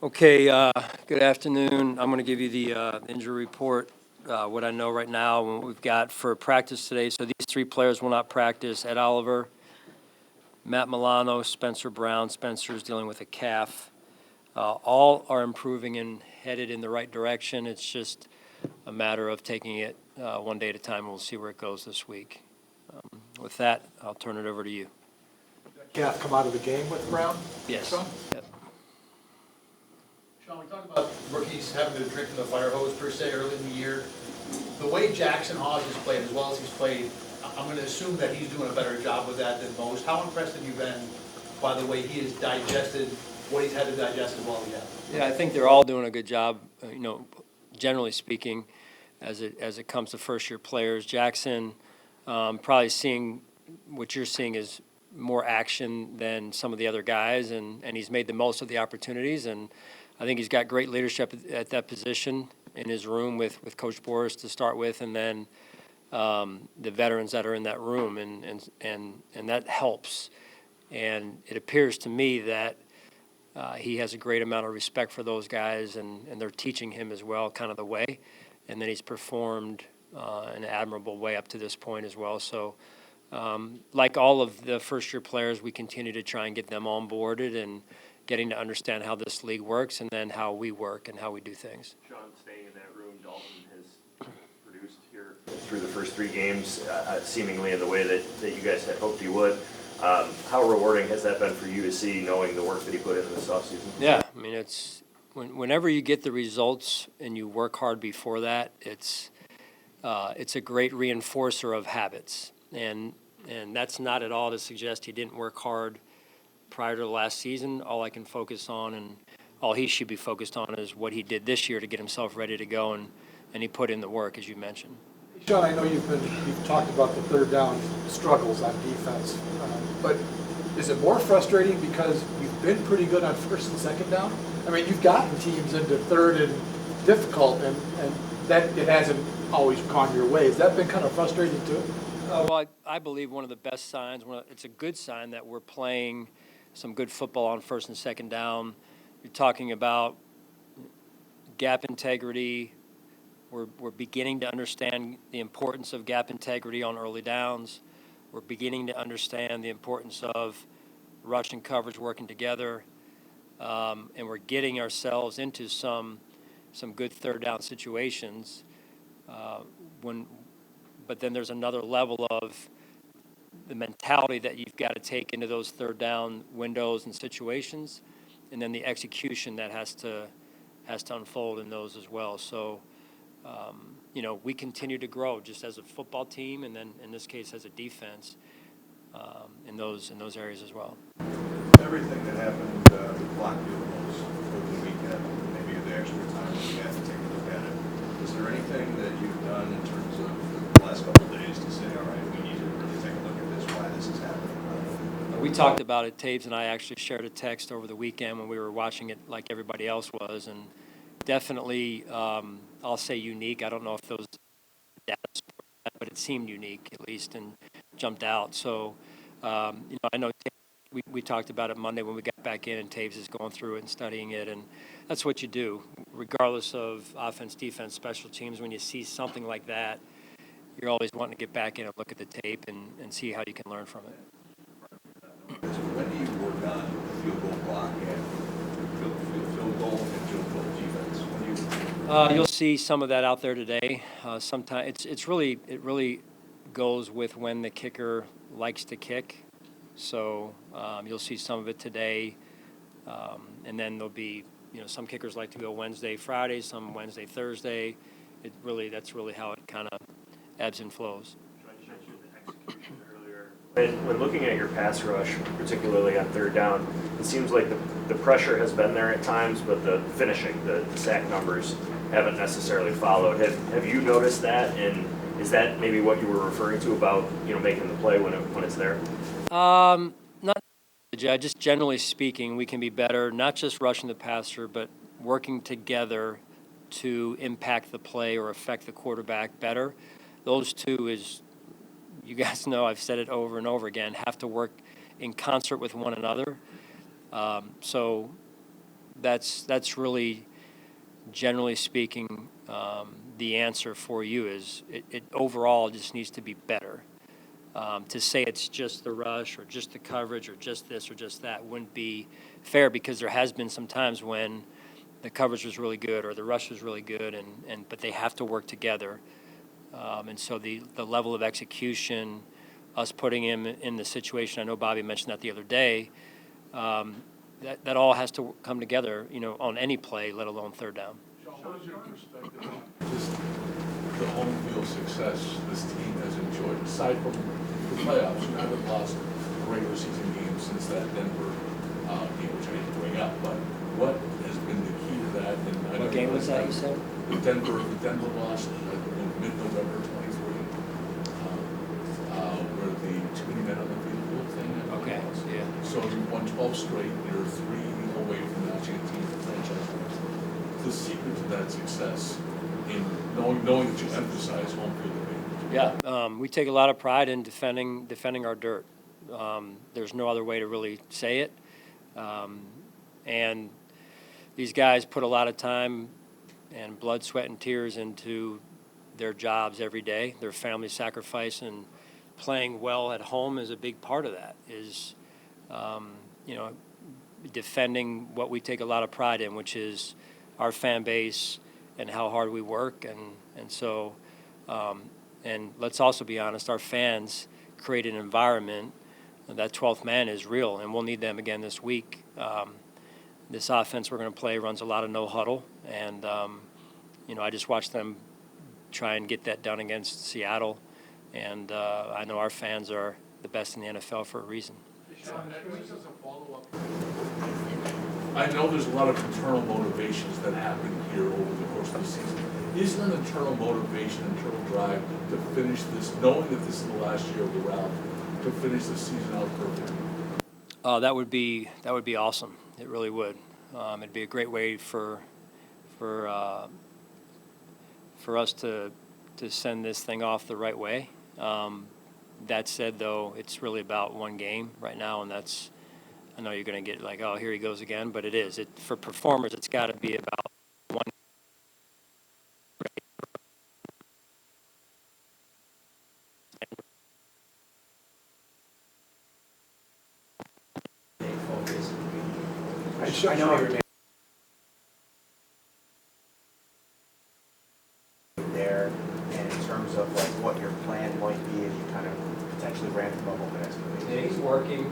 Okay, good afternoon. I'm going to give you the injury report, what I know right now and what we've got for practice today. So these three players will not practice: Ed Oliver, Matt Milano, Spencer Brown. Spencer's dealing with a calf. All are improving and headed in the right direction. It's just a matter of taking it one day at a time. We'll see where it goes this week. With that, I'll turn it over to you. Calf come out of the game with Brown? Yes. Sean? Yep. Sean, we talked about rookies having to drink from the fire hose per se early in the year. The way Jackson Hawes has played, as well as he's played, I'm going to assume that he's doing a better job with that than most. How impressed have you been by the way he has digested what he's had to digest as well as he has? Yeah, I think they're all doing a good job, generally speaking, as it comes to first-year players. Jackson, probably seeing what you're seeing is more action than some of the other guys, and he's made the most of the opportunities, and I think he's got great leadership at that position in his room with Coach Boris to start with, and then the veterans that are in that room, and that helps. And it appears to me that he has a great amount of respect for those guys, and they're teaching him as well kind of the way. And then he's performed in an admirable way up to this point as well. So like all of the first-year players, we continue to try and get them onboarded and getting to understand how this league works and then how we work and how we do things. Sean, staying in that room, Dalton has produced here through the first three games, seemingly in the way that you guys had hoped he would. How rewarding has that been for you to see, knowing the work that he put into this offseason? Yeah, I mean, it's whenever you get the results and you work hard before that, it's a great reinforcer of habits. And that's not at all to suggest he didn't work hard prior to the last season. All I can focus on and all he should be focused on is what he did this year to get himself ready to go, and he put in the work, as you mentioned. Sean, I know you've talked about the third down struggles on defense, but is it more frustrating because you've been pretty good on first and second down? I mean, you've gotten teams into third and difficult, and that it hasn't always gone your way. Has that been kind of frustrating too? Well, I believe one of the best signs, it's a good sign that we're playing some good football on first and second down. You're talking about gap integrity. We're beginning to understand the importance of gap integrity on early downs. We're beginning to understand the importance of rush and coverage working together. And we're getting ourselves into some good third down situations. But then there's another level of the mentality that you've got to take into those third down windows and situations, and then the execution that has to unfold in those as well. So, we continue to grow just as a football team, and then in this case as a defense in those areas as well. Everything that happened with block field goals over the weekend, maybe the extra time we had to take a look at it. Is there anything that you've done in terms of the last couple of days to say, all right, we need to really take a look at this, why this is happening? We talked about it. Taves and I actually shared a text over the weekend when we were watching it like everybody else was, and definitely, I'll say unique. I don't know if those data support that, but it seemed unique at least and jumped out. So, I know we talked about it Monday when we got back in, and Taves is going through it and studying it, and that's what you do, regardless of offense, defense, special teams. When you see something like that, you're always wanting to get back in and look at the tape and see how you can learn from it. So when do you work on field goal block and field goal and field goal defense? When do you? You'll see some of that out there today. Sometimes it really goes with when the kicker likes to kick. So you'll see some of it today, and then there'll be some kickers like to go Wednesday, Friday, some Wednesday, Thursday. That's really how it kind of ebbs and flows. You mentioned the execution earlier. When looking at your pass rush, particularly on third down, it seems like the pressure has been there at times, but the finishing, the sack numbers haven't necessarily followed. Have you noticed that, and is that maybe what you were referring to about making the play when it's there? Not just generally speaking, we can be better, not just rushing the passer, but working together to impact the play or affect the quarterback better. Those two, is, you guys know, I've said it over and over again, have to work in concert with one another. So that's really, generally speaking, the answer for you is it overall just needs to be better. To say it's just the rush or just the coverage or just this or just that wouldn't be fair, because there has been some times when the coverage was really good or the rush was really good, but they have to work together. And so the level of execution, us putting him in the situation, I know Bobby mentioned that the other day, that all has to come together, on any play, let alone third down. Sean, what is your perspective on just the home field success this team has enjoyed, aside from the playoffs? You haven't lost a regular season game since that Denver game, which I didn't bring up, but what has been the key to that? And I know What game was that, you said? The Denver lost in mid-November 23, where the too many men on the field thing. Okay, yeah. So you won 12 straight, you're 3 away from matching a team for franchise points. The secret to that success in knowing that you emphasize home field advantage. Yeah, we take a lot of pride in defending our dirt. There's no other way to really say it. And these guys put a lot of time and blood, sweat, and tears into their jobs every day. Their family sacrifice and playing well at home is a big part of that. Is defending what we take a lot of pride in, which is our fan base and how hard we work, and so and let's also be honest, our fans create an environment. That 12th man is real, and we'll need them again this week. This offense we're going to play runs a lot of no huddle, and I just watched them try and get that done against Seattle, and I know our fans are the best in the NFL for a reason. Sean, just as a follow-up, I know there's a lot of internal motivations that happen here over the course of the season. Is there an internal motivation, internal drive to finish this, knowing that this is the last year of the Ralph, to finish the season out perfectly? That would be awesome. It really would. It'd be a great way for us to send this thing off the right way. That said, though, it's really about one game right now, and that's, I know you're going to get like, oh, here he goes again, but it is. For performers, it's got to be about one. I know you're there, and in terms of like what your plan might be if you kind of potentially ran the bubble the next week. Yeah, he's working.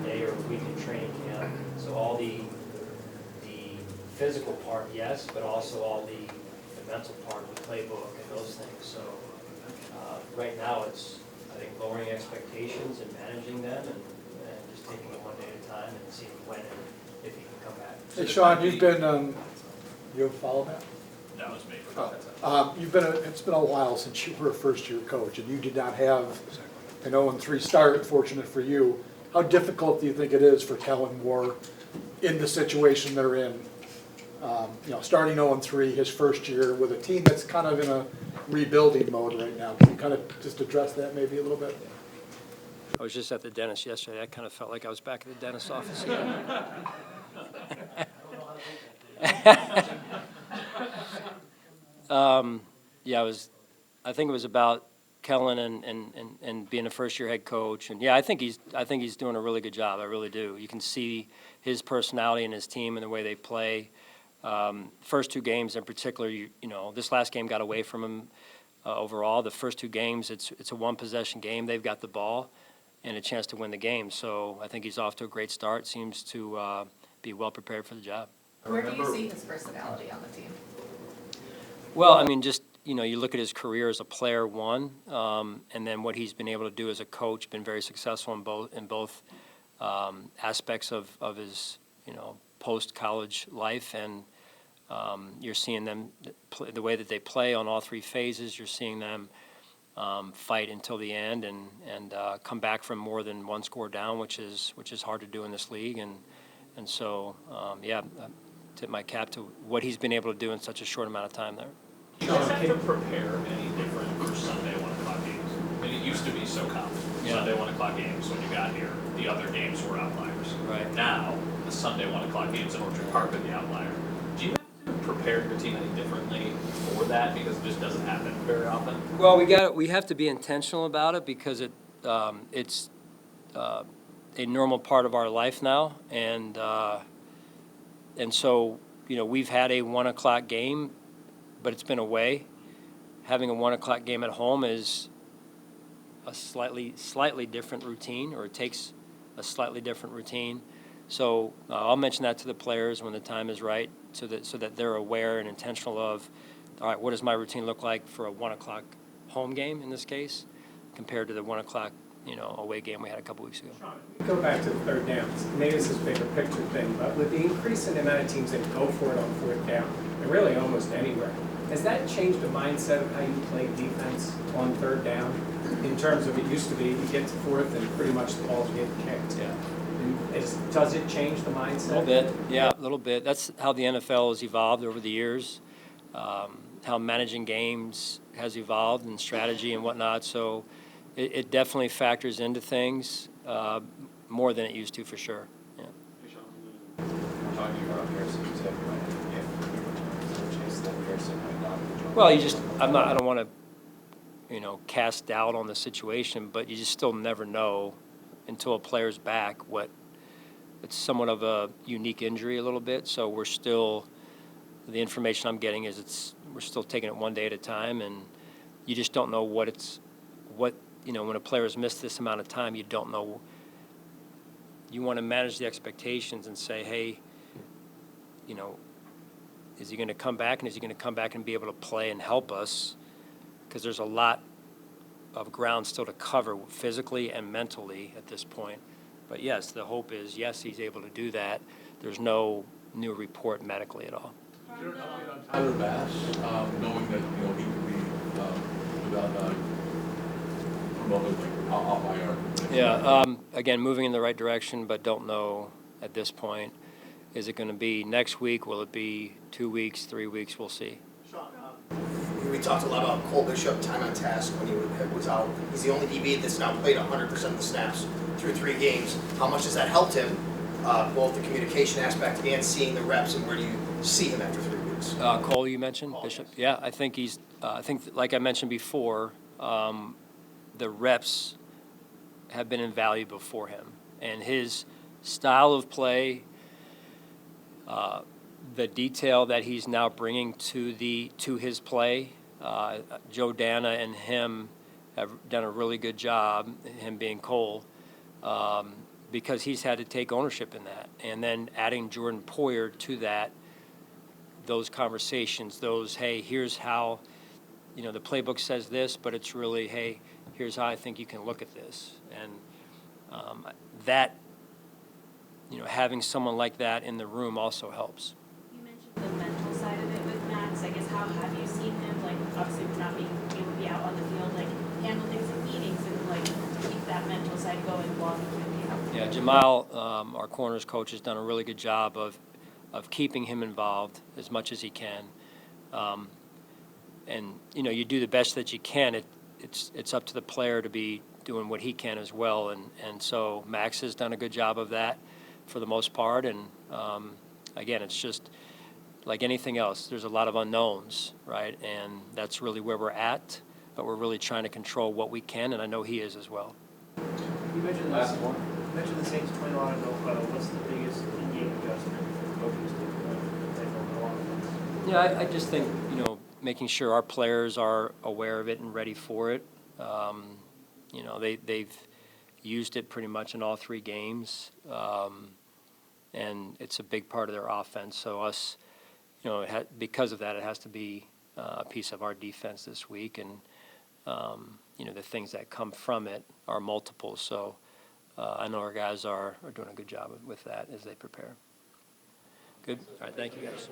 Day or week in training camp. So all the physical part, yes, but also all the mental part of the playbook and those things. So right now it's, I think, lowering expectations and managing them and just taking it one day at a time and seeing when and if he can come back. Hey, Sean, you've been, you have followed that? That was me. It's been a while since you were a first-year coach, and you did not have an 0-3 start, fortunate for you. How difficult do you think it is for Kellen Moore in the situation they're in? Starting 0-3 his first year with a team that's kind of in a rebuilding mode right now. Can you kind of just address that maybe a little bit? I was just at the dentist yesterday. I kind of felt like I was back at the dentist's office. I think it was about Kellen and being a first-year head coach, and yeah, I think he's doing a really good job. I really do. You can see his personality and his team and the way they play. First 2 games in particular, this last game got away from him overall. The first 2 games, it's a one-possession game. They've got the ball and a chance to win the game. So I think he's off to a great start. Seems to be well prepared for the job. Where do you see his personality on the team? Well, I mean, just you look at his career as a player, one, and then what he's been able to do as a coach. Been very successful in both aspects of his post-college life, and you're seeing them the way that they play on all 3 phases. You're seeing them fight until the end and come back from more than one score down, which is hard to do in this league. And so tip my cap to what he's been able to do in such a short amount of time there. You guys have to prepare any different for Sunday 1 o'clock games? I mean, it used to be so common. Yeah. Sunday 1 o'clock games, when you got here, the other games were outliers. Right. Now, the Sunday 1 o'clock games in Orchard Park are the outlier. Do you have to prepare your team any differently for that because it just doesn't happen very often? Well, we have to be intentional about it because it's a normal part of our life now, and so we've had a 1 o'clock game, but it's been away. Having a 1 o'clock game at home is a slightly different routine, or it takes a slightly different routine. So I'll mention that to the players when the time is right, so that they're aware and intentional of, all right, what does my routine look like for a 1 o'clock home game in this case, compared to the 1 o'clock away game we had a couple weeks ago. Go back to the third downs. Maybe this is a bigger picture thing, but with the increase in the amount of teams that go for it on fourth down, and really almost anywhere, has that changed the mindset of how you play defense on third down? In terms of, it used to be you get to fourth and pretty much the ball's getting kicked. Yeah. Does it change the mindset? A little bit, yeah, a little bit. That's how the NFL has evolved over the years, how managing games has evolved and strategy and whatnot. So it definitely factors into things more than it used to, for sure. Yeah. We're talking about Harrison tip, but if we were to chase that Harrison might not. Well, I don't want to, cast doubt on the situation, but you just still never know until a player's back it's somewhat of a unique injury a little bit. So the information I'm getting is we're still taking it one day at a time, and you just don't know when a player has missed this amount of time, you don't know. You want to manage the expectations and say, hey, is he going to come back, and is he going to come back and be able to play and help us? Because there's a lot of ground still to cover physically and mentally at this point. But yes, the hope is, yes, he's able to do that. There's no new report medically at all. Is there an update on Tyler Bass, knowing that, he could be without promoted, like, off IR? Yeah, again, moving in the right direction, but don't know at this point. Is it going to be next week? Will it be 2 weeks, 3 weeks? We'll see. We talked a lot about Cole Bishop, time on task when he was out. He's the only DB that's now played 100% of the snaps through 3 games. How much has that helped him, both the communication aspect and seeing the reps, and where do you see him after 3 weeks? Cole, you mentioned, Bishop. Yeah, I think like I mentioned before, the reps have been invaluable for him. And his style of play, the detail that he's now bringing to his play, Joe Dana and him have done a really good job, him being Cole, because he's had to take ownership in that. And then adding Jordan Poyer to that, those conversations, hey, here's how, the playbook says this, but it's really, hey, here's how I think you can look at this. And that, having someone like that in the room also helps. You mentioned the mental side of it with Max. I guess, how have you seen him, obviously not being able to be out on the field, handle things in meetings and, keep that mental side going while he can be out? Yeah, Jamal, our corners coach, has done a really good job of keeping him involved as much as he can. And, you do the best that you can. It's up to the player to be doing what he can as well. And so Max has done a good job of that for the most part. And, again, it's just like anything else. There's a lot of unknowns, right? And that's really where we're at. But we're really trying to control what we can, and I know he is as well. You mentioned last one. You mentioned the Saints playing a lot of no huddle. What's the biggest in-game adjustment coaches do? Yeah, I just think, making sure our players are aware of it and ready for it. They've used it pretty much in all 3 games, and it's a big part of their offense. So us, because of that, it has to be a piece of our defense this week, and the things that come from it are multiple. So I know our guys are doing a good job with that as they prepare. Good. All right. Thank you, guys.